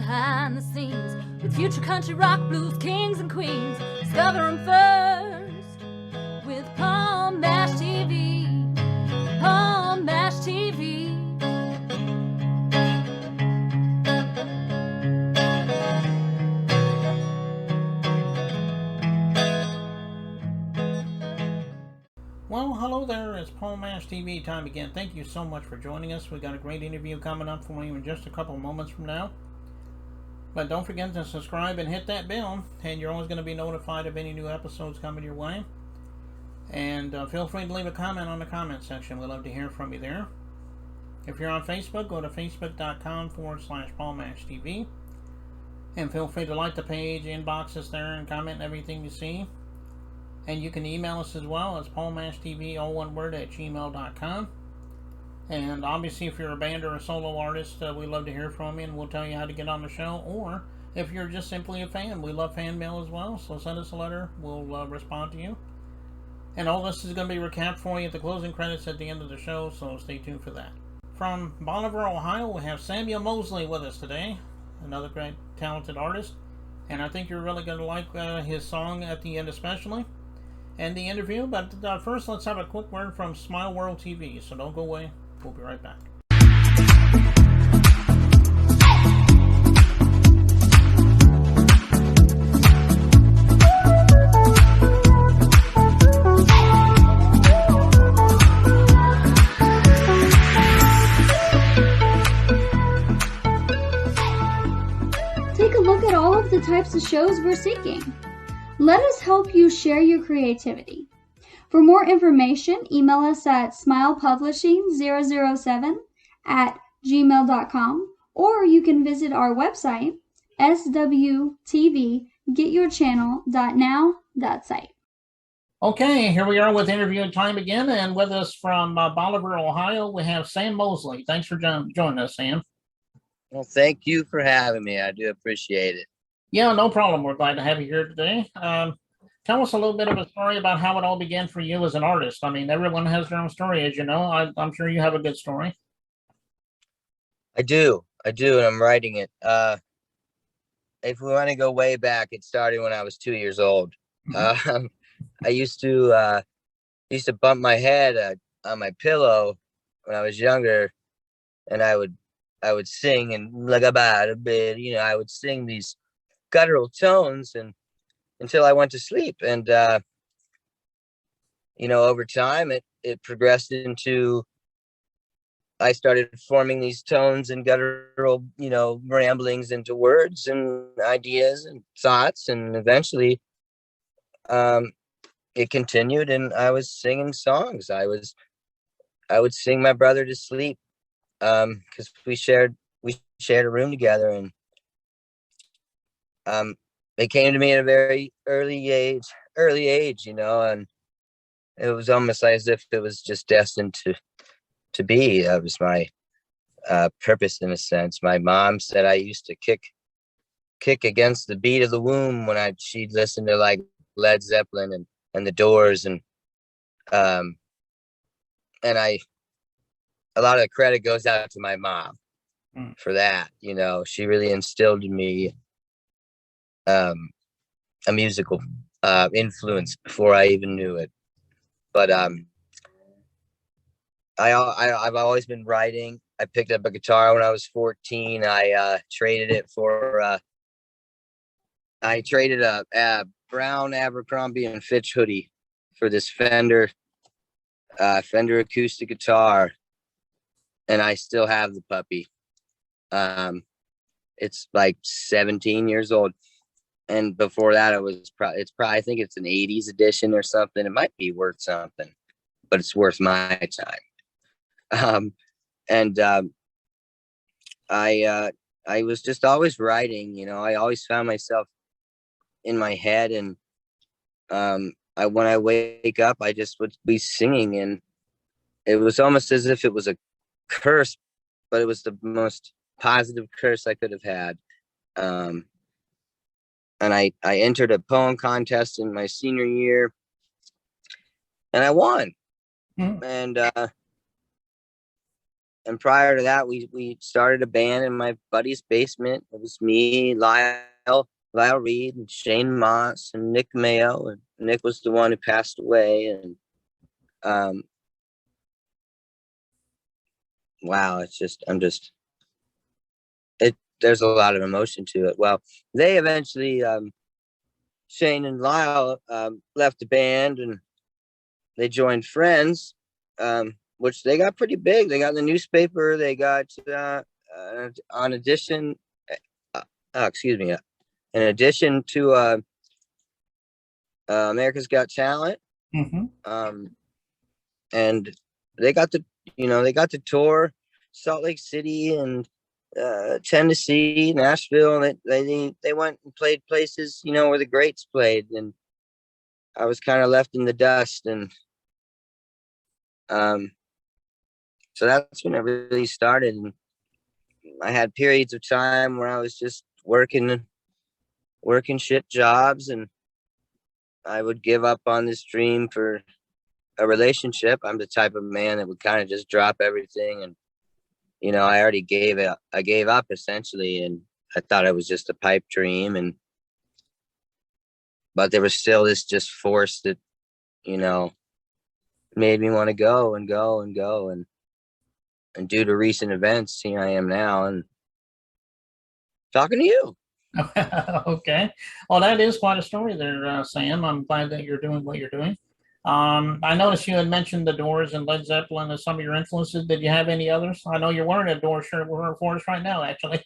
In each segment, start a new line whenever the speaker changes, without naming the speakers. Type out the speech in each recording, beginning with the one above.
behind the scenes with future country rock blues kings and queens. Discover them first with Paul Mash TV. Paul Mash TV.
Well, hello there. It's Paul Mash TV time again. Thank you so much for joining us. We got a great interview coming up for you in just a couple of moments from now. But don't forget to subscribe and hit that bell, and you're always going to be notified of any new episodes coming your way. And feel free to leave a comment on the comment section. We'd love to hear from you there. If you're on Facebook, go to facebook.com/Paul Mash TV. And feel free to like the page, inbox us there, and comment on everything you see. And you can email us as well. It's paulmashtv, all one word, @gmail.com. And obviously, if you're a band or a solo artist, we'd love to hear from you, and we'll tell you how to get on the show. Or if you're just simply a fan, we love fan mail as well. So send us a letter. We'll respond to you. And all this is going to be recapped for you at the closing credits at the end of the show, so stay tuned for that. From Bolivar, Ohio, we have Mosley with us today. Another great, talented artist. And I think you're really going to like his song at the end especially. And the interview, but first let's have a quick word from Smile World TV, so don't go away, we'll be right back.
Take a look at all of the types of shows we're seeking. Let us help you share your creativity. For more information, email us at smilepublishing007@gmail.com, or you can visit our website, swtvgetyourchannel.now.site.
Okay, here we are with interview time again, and with us from Bolivar, Ohio, we have Sam Mosley. Thanks for joining us, Sam.
Well, thank you for having me. I do appreciate it.
Yeah, no problem. We're glad to have you here today. Tell us a little bit of a story about how it all began for you as an artist. I mean, everyone has their own story, as you know. I'm sure you have a good story.
I do, and I'm writing it. If we want to go way back, it started when I was 2 years old. I used to bump my head on my pillow when I was younger, and I would sing and like about a bit, I would sing these guttural tones and until I went to sleep. And over time it progressed into I started forming these tones and guttural ramblings into words and ideas and thoughts, and eventually it continued and I was singing songs. I would sing my brother to sleep because we shared a room together, and it came to me at a very early age, and it was almost as if it was just destined to be. That was my purpose in a sense. My mom said I used to kick against the beat of the womb when she'd listen to like Led Zeppelin and the Doors, and a lot of the credit goes out to my mom for that. She really instilled in me a musical influence before I even knew it. But I've always been writing. I picked up a guitar when I was 14. I traded it for a brown Abercrombie and Fitch hoodie for this Fender acoustic guitar, and I still have the puppy. It's like 17 years old. And before that, I think it's an 80s edition or something. It might be worth something, but it's worth my time. I was just always writing, I always found myself in my head, and when I wake up, I just would be singing, and it was almost as if it was a curse, but it was the most positive curse I could have had. And I entered a poem contest in my senior year, and I won. And and prior to that, we started a band in my buddy's basement. It was me, Lyle Reed, and Shane Moss, and Nick Mayo. And Nick was the one who passed away. And wow, there's a lot of emotion to it. Well, they eventually, Shane and Lyle, left the band and they joined Friends, which they got pretty big. They got in the newspaper. They got on addition, excuse me, in addition to America's Got Talent, and they got to tour Salt Lake City and Tennessee, Nashville, and they went and played places, where the greats played, and I was kind of left in the dust. And so that's when it really started. And I had periods of time where I was just working shit jobs, and I would give up on this dream for a relationship. I'm the type of man that would kind of just drop everything, and I already gave up essentially, and I thought it was just a pipe dream, but there was still this just force that made me want to go and go and go, and due to recent events, here I am now and talking to you.
Okay. Well, that is quite a story there, Sam. I'm glad that you're doing what you're doing. I noticed you had mentioned the Doors and Led Zeppelin as some of your influences. Did you have any others? I know you're wearing a Doors shirt for us right now, actually.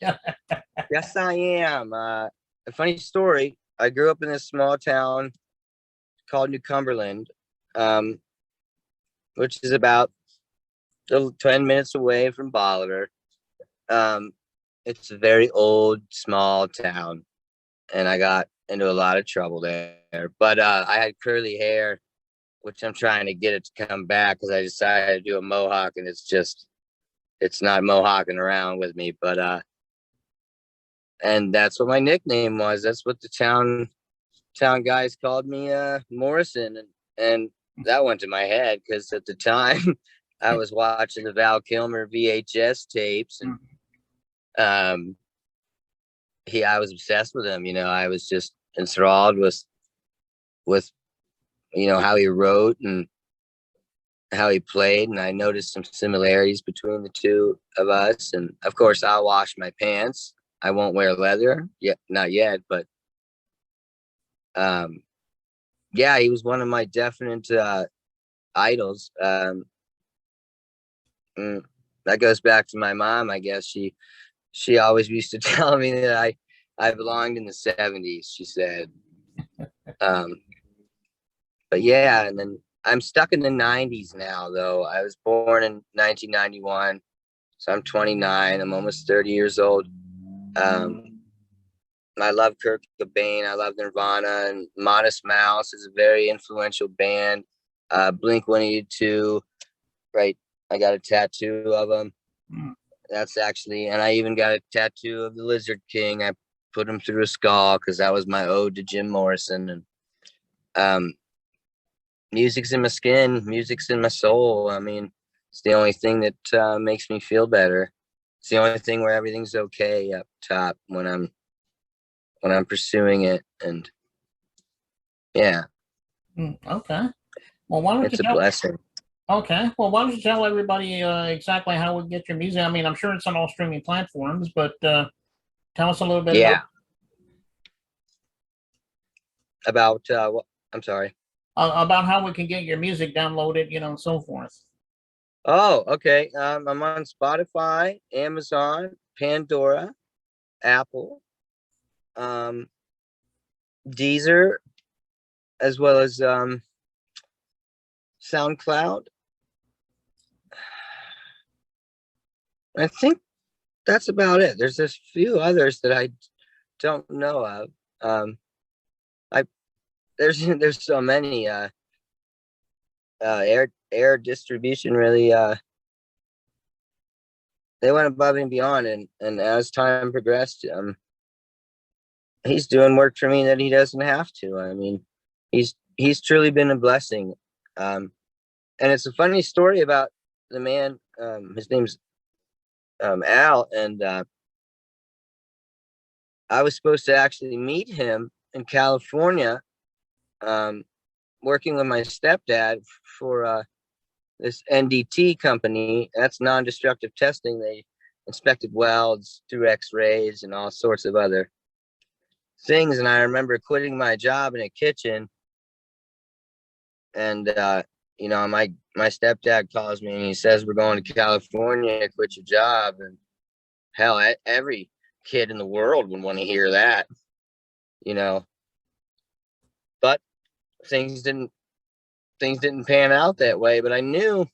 Yes, I am. A funny story. I grew up in a small town called New Cumberland, which is about 10 minutes away from Bolivar. It's a very old, small town, and I got into a lot of trouble there. But I had curly hair, which I'm trying to get it to come back because I decided to do a mohawk, and it's not mohawking around with me. But and that's what my nickname was. That's what the town guys called me, Morrison, and that went to my head because at the time I was watching the Val Kilmer VHS tapes, and I was obsessed with him. I was just enthralled with how he wrote and how he played, and I noticed some similarities between the two of us. And of course, I'll wash my pants. I won't wear leather yet, not yet, but yeah, he was one of my definite idols. That goes back to my mom. I guess she always used to tell me that I belonged in the 70s, she said. But yeah, and then I'm stuck in the 90s now, though. I was born in 1991, so I'm 29. I'm almost 30 years old. I love Kurt Cobain. I love Nirvana, and Modest Mouse is a very influential band. Blink-182, right? I got a tattoo of them. That's actually, and I even got a tattoo of the Lizard King. I put him through a skull because that was my ode to Jim Morrison. And music's in my skin, music's in my soul. I mean, it's the only thing that makes me feel better. It's the only thing where everything's okay up top when I'm pursuing it. And yeah.
Okay. Well, why don't
it's a blessing.
Okay. Well, why don't you tell everybody exactly how we get your music? I mean, I'm sure it's on all streaming platforms, but tell us a little bit.
Yeah. About what? I'm sorry.
About how we can get your music downloaded, and so forth.
Oh, okay. I'm on Spotify, Amazon, Pandora, Apple, Deezer, as well as SoundCloud. I think that's about it. There's a few others that I don't know of. There's so many. Air distribution really they went above and beyond, and as time progressed, he's doing work for me that he doesn't have to. I mean, he's truly been a blessing. And it's a funny story about the man. His name's Al, and I was supposed to actually meet him in California, working with my stepdad for this NDT company. That's non-destructive testing. They inspected welds through X-rays and all sorts of other things. And I remember quitting my job in a kitchen, and you know, my stepdad calls me and he says, "We're going to California. Quit your job." And hell, every kid in the world would want to hear that, you know. But things didn't pan out that way. But I knew,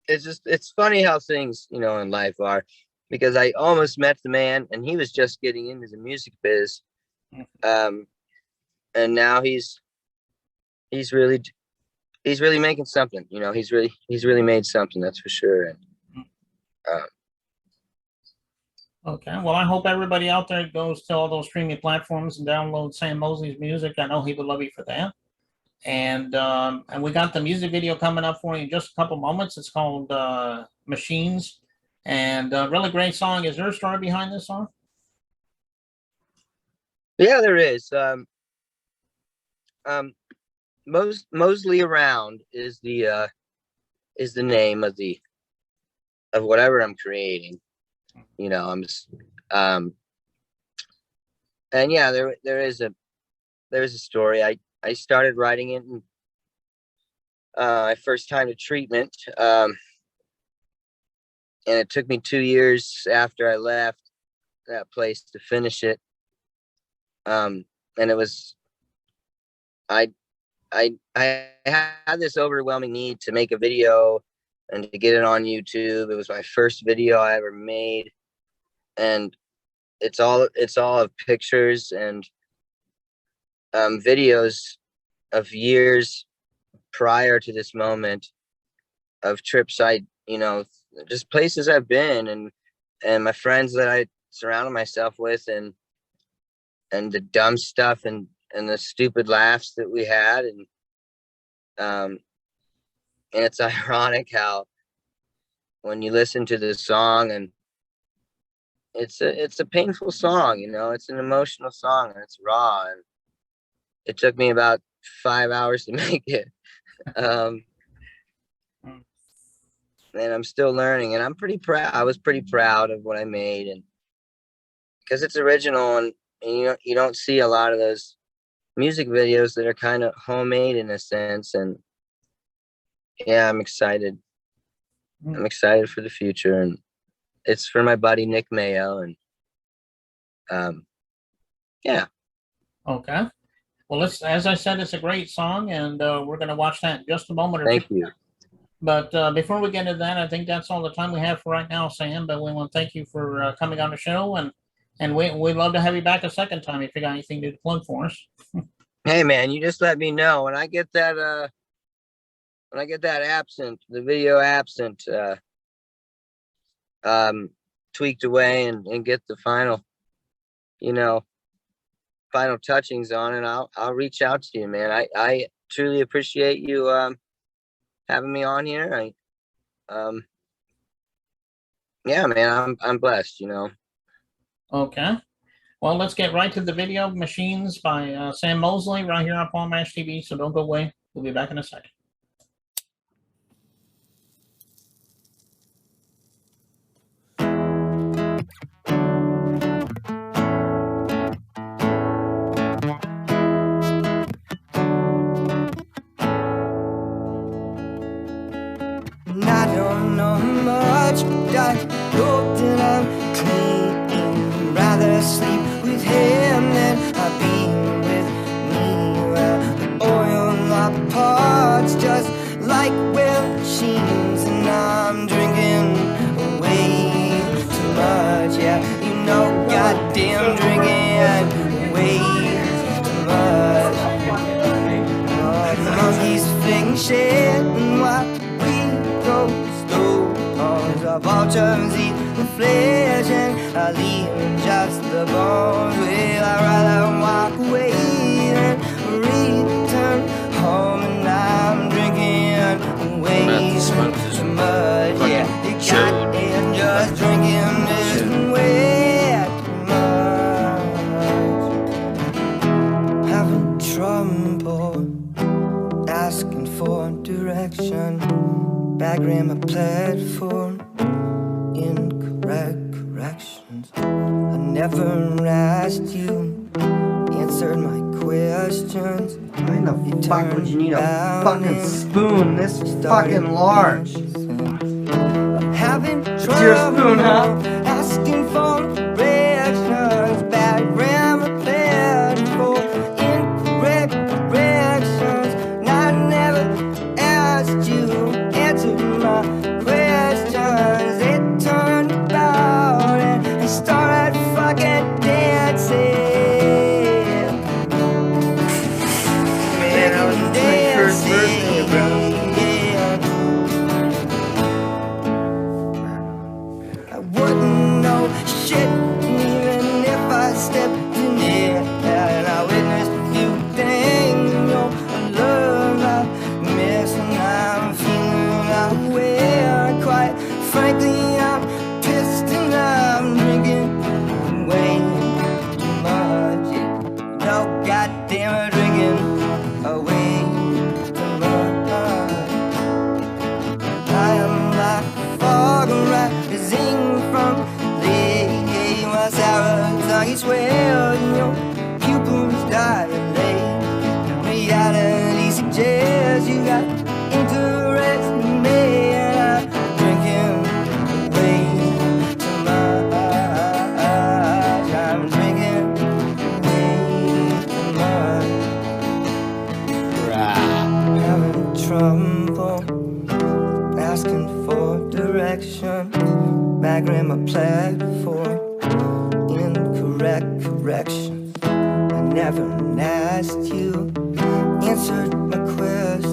it's funny how things, you know, in life are, because I almost met the man and he was just getting into the music biz, and now he's really making something. You know, he's really made something, that's for sure. And
Okay, well, I hope everybody out there goes to all those streaming platforms and download Sam Mosley's music. I know he would love you for that. And we got the music video coming up for you in just a couple moments. It's called Machines, and really great song. Is there a story behind this song?
Yeah, there is. Mosley Around is the name of whatever I'm creating. You know, and yeah, there is a story. I started writing it in my first time to treatment, and it took me 2 years after I left that place to finish it. And it was, I had this overwhelming need to make a video and to get it on YouTube. It was my first video I ever made, and it's all of pictures and videos of years prior to this moment, of trips just places I've been, and my friends that I surrounded myself with, and the dumb stuff and the stupid laughs that we had. And it's ironic how when you listen to this song, and it's a painful song, you know, it's an emotional song, and it's raw, and it took me about 5 hours to make it. And I'm still learning, and I'm pretty proud. I was pretty proud of what I made, and because it's original, and you don't see a lot of those music videos that are kind of homemade in a sense. And yeah, I'm excited. I'm excited for the future, and it's for my buddy Nick Mayo, and yeah.
Okay. Well, as I said, it's a great song, and we're going to watch that in just a moment.
Thank you.
But before we get into that, I think that's all the time we have for right now, Sam. But we want to thank you for coming on the show, and we'd love to have you back a second time if you got anything to plug for us.
Hey man, you just let me know when I get that absent, the video absent, tweaked away, and get the final, final touchings on it. I'll reach out to you, man. I truly appreciate you having me on here. Yeah, man, I'm blessed, you know.
Okay. Well, let's get right to the video, Machines by Sam Mosley, right here on Paul Mash TV. So don't go away. We'll be back in a second.
I don't know much, but I hope that I'm clean. Rather sleep with him than I be with me. Well, oil my parts just like well machines, and I'm drinking way too much. Yeah, you know, goddamn drinking way too much. Oh, the monkeys flicking shit, and what slow as our vultures eat the flesh, and I leave just the bones. Well, I'd rather walk away than return home, and I'm drinking way too much. Yeah, you got 'cause drinking is way too much. Having trouble asking for direction. Back ran my platform, incorrect corrections. I never asked you, answered my questions.
Why in the fuck would you need a fucking spoon this fucking large?
Having
It's your spoon, huh?
asking for directions. Back ran my platform, incorrect corrections. And I never asked you, answered my questions. It turned about and I started fucking dancing.
Man, that was my first birthday, bro.
I wouldn't know shit even if I stepped in it. And I witnessed a few things, you know, I love, I miss, and I'm feeling aware. Quite frankly, I'm pissed and I'm drinking way too much. No goddamn drinking away too much. I am like fog rising from the my sour tongue is swelled, your pupils dilate. Reality suggests you got interest in me, and I'm drinking way too much. I'm drinking way too much. Having trouble asking for direction. Back ran my platform, incorrect corrections. I never asked you, answered my questions.